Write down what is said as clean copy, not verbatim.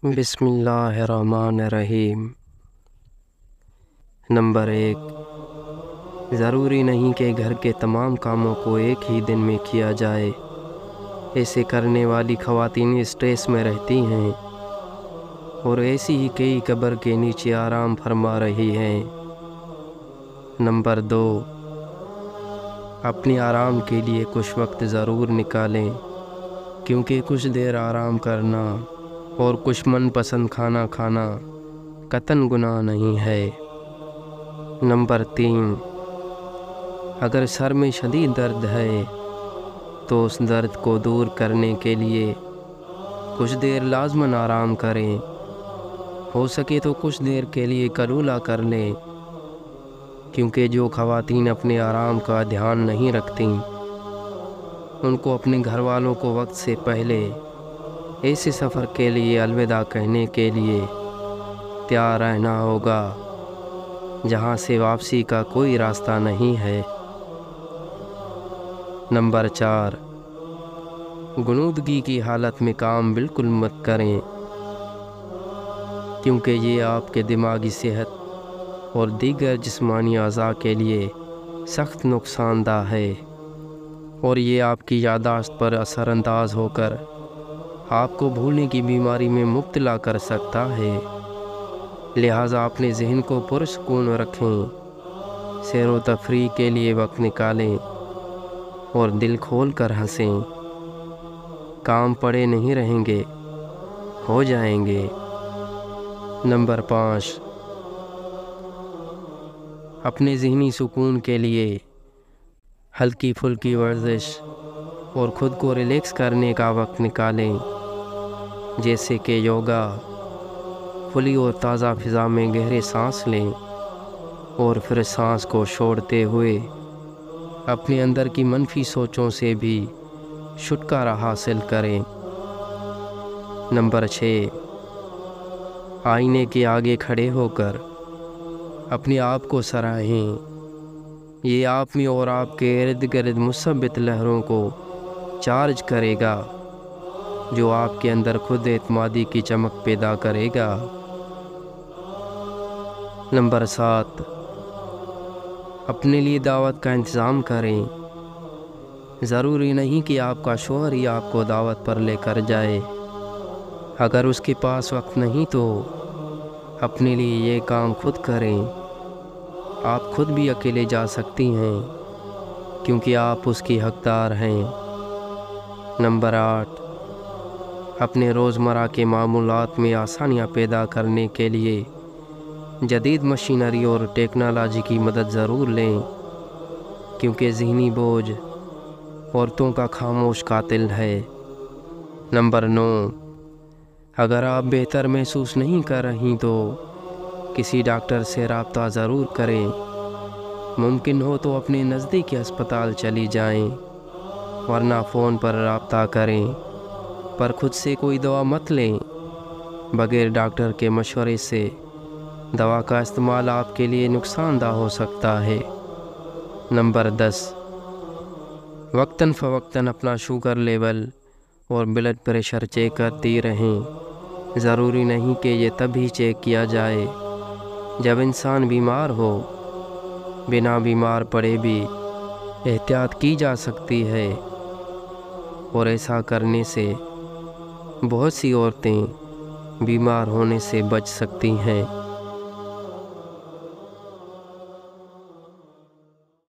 بسم اللہ الرحمن الرحیم۔ نمبر 1، ضروری نہیں کہ گھر کے تمام کاموں کو ایک ہی دن میں کیا جائے۔ ایسے کرنے والی خواتین اسٹریس میں رہتی ہیں اور ایسی ہی کئی قبر کے نیچے آرام فرما رہی ہیں۔ نمبر 2، اپنے آرام کے لیے کچھ وقت ضرور نکالیں، کیونکہ کچھ دیر آرام کرنا اور کچھ من پسند کھانا کھانا قطعاً گناہ نہیں ہے۔ نمبر 3، اگر سر میں شدید درد ہے تو اس درد کو دور کرنے کے لیے کچھ دیر لازماً آرام کریں۔ ہو سکے تو کچھ دیر کے لیے قلولہ کر لیں، کیونکہ جو خواتین اپنے آرام کا دھیان نہیں رکھتیں ان کو اپنے گھر والوں کو وقت سے پہلے ایسے سفر کے لیے الوداع کہنے کے لیے تیار رہنا ہوگا جہاں سے واپسی کا کوئی راستہ نہیں ہے۔ نمبر 4، غنودگی کی حالت میں کام بالکل مت کریں، کیونکہ یہ آپ کے دماغی صحت اور دیگر جسمانی اعضاء کے لیے سخت نقصان دہ ہے، اور یہ آپ کی یادداشت پر اثر انداز ہو کر آپ کو بھولنے کی بیماری میں مبتلا کر سکتا ہے۔ لہٰذا اپنے ذہن کو پرسکون رکھیں، سیر و تفریح کے لیے وقت نکالیں اور دل کھول کر ہنسیں۔ کام پڑے نہیں رہیں گے، ہو جائیں گے۔ نمبر 5، اپنے ذہنی سکون کے لیے ہلکی پھلکی ورزش اور خود کو ریلیکس کرنے کا وقت نکالیں، جیسے کہ یوگا، کھلی اور تازہ فضا میں گہرے سانس لیں اور پھر سانس کو چھوڑتے ہوئے اپنے اندر کی منفی سوچوں سے بھی چھٹکارا حاصل کریں۔ نمبر 6، آئینے کے آگے کھڑے ہو کر اپنے آپ کو سراہیں۔ یہ آپ میں اور آپ کے ارد گرد مثبت لہروں کو چارج کرے گا، جو آپ کے اندر خود اعتمادی کی چمک پیدا کرے گا۔ نمبر 7، اپنے لیے دعوت کا انتظام کریں۔ ضروری نہیں کہ آپ کا شوہر ہی آپ کو دعوت پر لے کر جائے۔ اگر اس کے پاس وقت نہیں تو اپنے لیے یہ کام خود کریں۔ آپ خود بھی اکیلے جا سکتی ہیں، کیونکہ آپ اس کی حقدار ہیں۔ نمبر 8، اپنے روزمرہ کے معمولات میں آسانیاں پیدا کرنے کے لیے جدید مشینری اور ٹیکنالوجی کی مدد ضرور لیں، کیونکہ ذہنی بوجھ عورتوں کا خاموش قاتل ہے۔ نمبر 9، اگر آپ بہتر محسوس نہیں کر رہی تو کسی ڈاکٹر سے رابطہ ضرور کریں۔ ممکن ہو تو اپنے نزدیکی ہسپتال چلی جائیں، ورنہ فون پر رابطہ کریں، پر خود سے کوئی دوا مت لیں۔ بغیر ڈاکٹر کے مشورے سے دوا کا استعمال آپ کے لیے نقصان دہ ہو سکتا ہے۔ نمبر 10، وقتاً فوقتاً اپنا شوگر لیول اور بلڈ پریشر چیک کرتی رہیں۔ ضروری نہیں کہ یہ تبھی چیک کیا جائے جب انسان بیمار ہو، بنا بیمار پڑے بھی احتیاط کی جا سکتی ہے، اور ایسا کرنے سے بہت سی عورتیں بیمار ہونے سے بچ سکتی ہیں۔